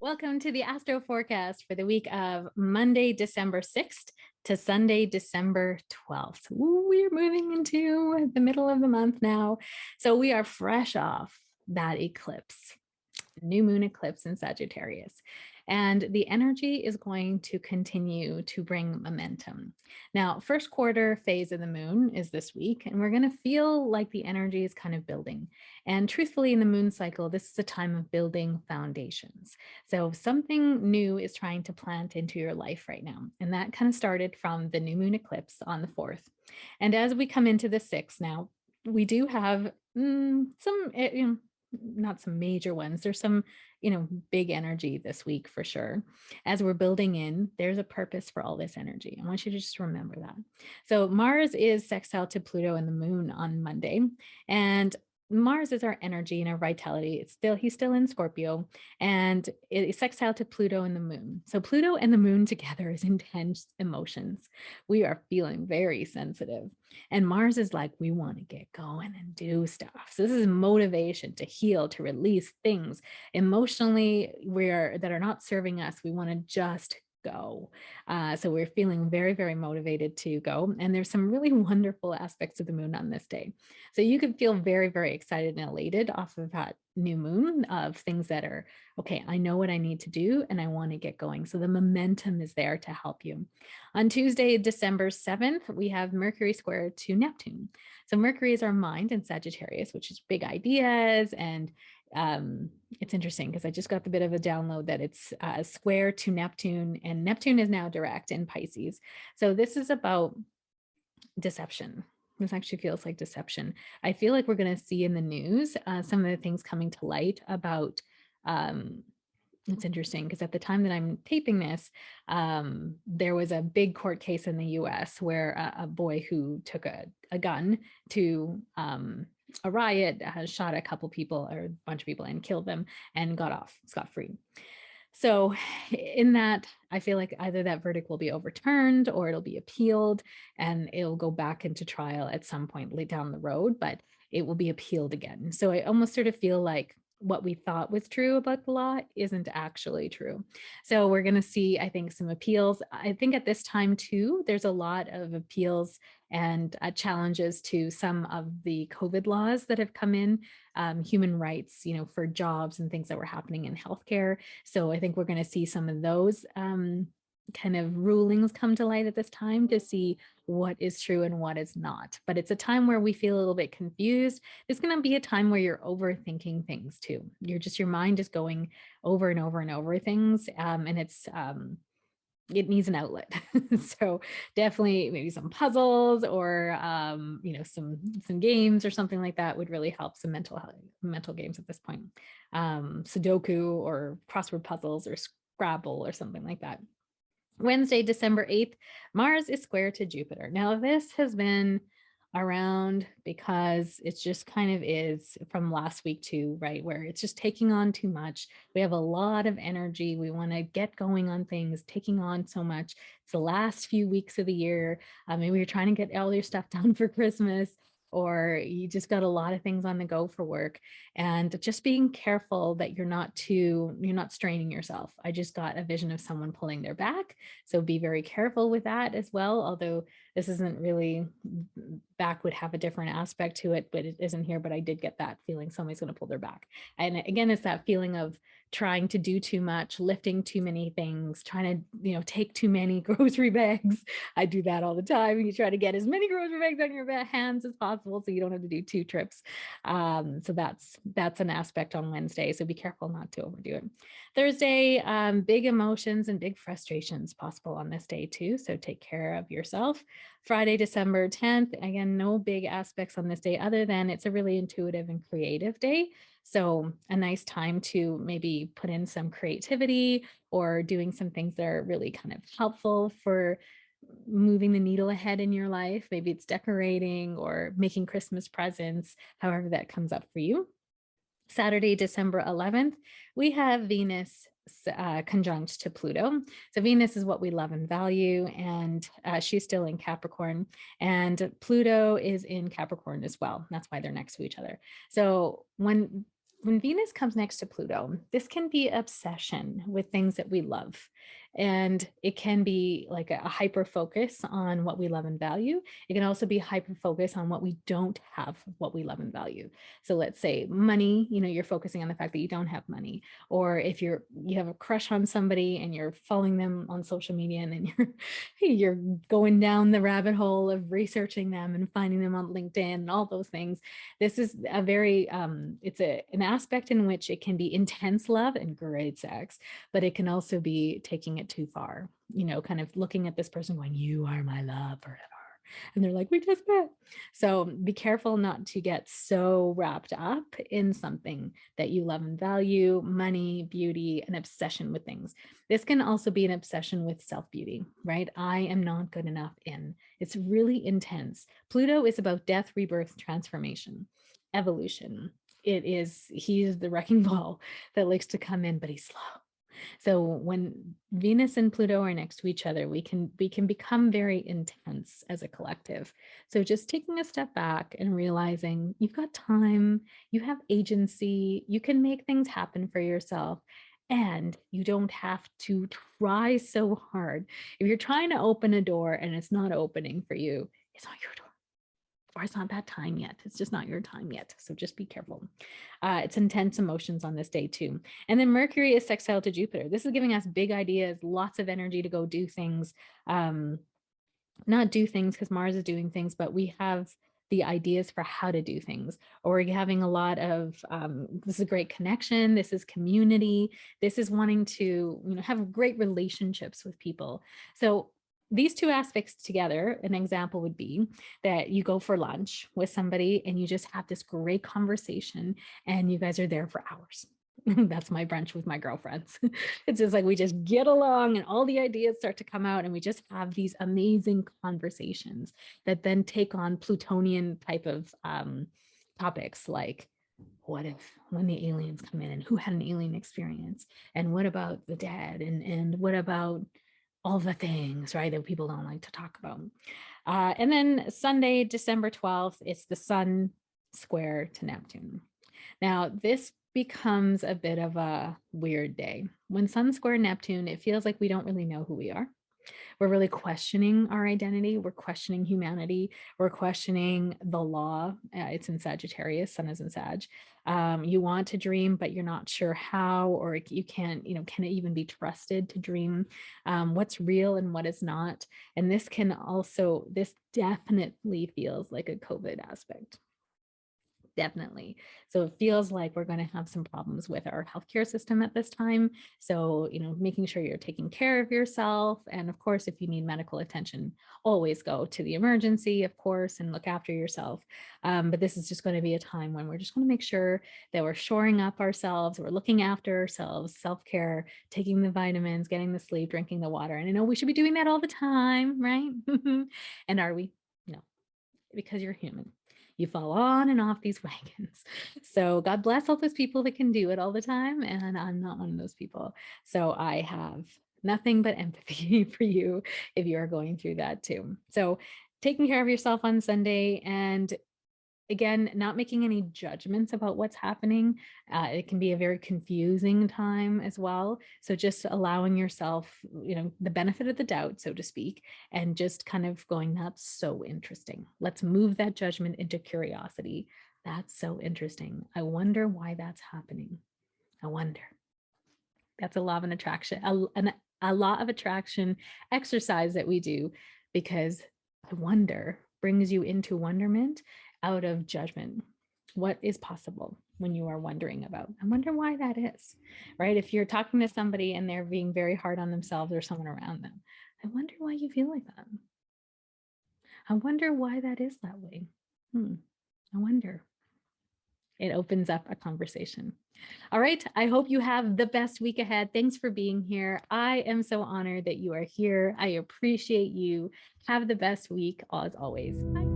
Welcome to the Astro Forecast for the week of Monday, December 6th to Sunday, December 12th. Ooh, we're moving into the middle of the month now. So we are fresh off that eclipse, new moon eclipse in Sagittarius. And the energy is going to continue to bring momentum. Now, first quarter phase of the moon is this week, and we're going to feel like the energy is kind of building. And truthfully, in the moon cycle, this is a time of building foundations. So something new is trying to plant into your life right now. And that kind of started from the new moon eclipse on the 4th. And as we come into the 6th now, we do have some, not some major ones. There's some, big energy this week for sure. As we're building in, there's a purpose for all this energy. I want you to just remember that. So Mars is sextile to Pluto and the moon on Monday. And Mars is our energy and our vitality. He's still in Scorpio, and it is sextile to Pluto and the moon. So Pluto and the moon together is intense emotions. We are feeling very sensitive. And Mars is like, we want to get going and do stuff. So this is motivation to heal, to release things emotionally that are not serving us. We want to just go. So we're feeling very, very motivated to go. And there's some really wonderful aspects of the moon on this day. So you could feel very, very excited and elated off of that new moon of things that are, okay, I know what I need to do and I want to get going. So the momentum is there to help you. On Tuesday, December 7th, we have Mercury square to Neptune. So Mercury is our mind in Sagittarius, which is big ideas. And it's interesting because I just got the bit of a download that it's square to Neptune, and Neptune is now direct in Pisces. So this is about deception. This actually feels like deception. I feel like we're going to see in the news some of the things coming to light about it's interesting because at the time that I'm taping this, there was a big court case in the US where a boy who took a gun to a riot, shot a couple people or a bunch of people and killed them and got off scot-free. So in that, I feel like either that verdict will be overturned or it'll be appealed and it'll go back into trial at some point late down the road, but it will be appealed again. So I almost sort of feel like what we thought was true about the law isn't actually true. So we're going to see, I think, some appeals. I think at this time too, there's a lot of appeals and challenges to some of the COVID laws that have come in, human rights, for jobs and things that were happening in healthcare. So I think we're going to see some of those kind of rulings come to light at this time to see what is true and what is not. But it's a time where we feel a little bit confused. It's going to be a time where you're overthinking things too. Your mind is going over and over and over things. And it needs an outlet. So definitely maybe some puzzles or, some games or something like that would really help. Some mental games at this point. Sudoku or crossword puzzles or Scrabble or something like that. Wednesday, December 8th, Mars is square to Jupiter. Now, this has been around because it just kind of is from last week too, right? Where it's just taking on too much. We have a lot of energy. We want to get going on things, taking on so much. It's the last few weeks of the year. Maybe you're trying to get all your stuff done for Christmas, or you just got a lot of things on the go for work, and just being careful that you're not straining yourself. I just got a vision of someone pulling their back. So be very careful with that as well. Although this isn't really, back would have a different aspect to it, but it isn't here. But I did get that feeling somebody's going to pull their back. And again, it's that feeling of trying to do too much, lifting too many things, trying to, take too many grocery bags. I do that all the time. You try to get as many grocery bags on your hands as possible so you don't have to do 2 trips. So that's an aspect on Wednesday. So be careful not to overdo it. Thursday, big emotions and big frustrations possible on this day too. So take care of yourself. Friday, December 10th, again, no big aspects on this day other than it's a really intuitive and creative day. So a nice time to maybe put in some creativity or doing some things that are really kind of helpful for moving the needle ahead in your life. Maybe it's decorating or making Christmas presents, however that comes up for you. Saturday, December 11th, we have Venus conjunct to Pluto. So Venus is what we love and value, and she's still in Capricorn, and Pluto is in Capricorn as well. That's why they're next to each other. So when when Venus comes next to Pluto, this can be obsession with things that we love. And it can be like a hyper focus on what we love and value. It can also be hyper focus on what we don't have, what we love and value. So let's say money, you're focusing on the fact that you don't have money, or if you have a crush on somebody and you're following them on social media, and then you're going down the rabbit hole of researching them and finding them on LinkedIn and all those things. This is a very it's an aspect in which it can be intense love and great sex, but it can also be taking it too far, kind of looking at this person going, you are my love forever. And they're like, we just met. So be careful not to get so wrapped up in something that you love and value, money, beauty, an obsession with things. This can also be an obsession with self-beauty, right? I am not good enough in. It's really intense. Pluto is about death, rebirth, transformation, evolution. He's the wrecking ball that likes to come in, but he's slow. So when Venus and Pluto are next to each other, we can become very intense as a collective. So just taking a step back and realizing you've got time, you have agency, you can make things happen for yourself, and you don't have to try so hard. If you're trying to open a door and it's not opening for you, it's not your door. Or it's not that time yet. It's just not your time yet. So just be careful. It's intense emotions on this day too. And then Mercury is sextile to Jupiter. This is giving us big ideas, lots of energy to go do things. Not do things because Mars is doing things, but we have the ideas for how to do things. Or we're having a lot of, this is a great connection. This is community. This is wanting to, have great relationships with people. So these two aspects together, an example would be that you go for lunch with somebody and you just have this great conversation and you guys are there for hours. That's my brunch with my girlfriends. It's just like we just get along and all the ideas start to come out and we just have these amazing conversations that then take on Plutonian type of topics like, what if when the aliens come in and who had an alien experience? And what about the dead? And what about all the things, right, that people don't like to talk about. And then Sunday, December 12th, it's the Sun square to Neptune. Now, this becomes a bit of a weird day. When Sun square Neptune, it feels like we don't really know who we are. We're really questioning our identity. We're questioning humanity. We're questioning the law. It's in Sagittarius, Sun is in Sag. You want to dream, but you're not sure how, or you can't, can it even be trusted to dream? What's real and what is not? And this definitely feels like a COVID aspect. Definitely. So it feels like we're going to have some problems with our healthcare system at this time. So, making sure you're taking care of yourself. And of course, if you need medical attention, always go to the emergency, of course, and look after yourself. But this is just going to be a time when we're just going to make sure that we're shoring up ourselves, we're looking after ourselves, self-care, taking the vitamins, getting the sleep, drinking the water. And I know we should be doing that all the time, right? And are we? No, because you're human. You fall on and off these wagons. So God bless all those people that can do it all the time. And I'm not one of those people. So I have nothing but empathy for you if you are going through that too. So taking care of yourself on Sunday, and again, not making any judgments about what's happening. It can be a very confusing time as well. So just allowing yourself, the benefit of the doubt, so to speak, and just kind of going, that's so interesting. Let's move that judgment into curiosity. That's so interesting. I wonder why that's happening. I wonder. That's a law of attraction, a law of attraction exercise that we do, because I wonder brings you into wonderment out of judgment. What is possible when you are wondering about? I wonder why that is, right? If you're talking to somebody and they're being very hard on themselves or someone around them, I wonder why you feel like that. I wonder why that is that way. I wonder. It opens up a conversation. All right. I hope you have the best week ahead. Thanks for being here. I am so honored that you are here. I appreciate you. Have the best week as always. Bye.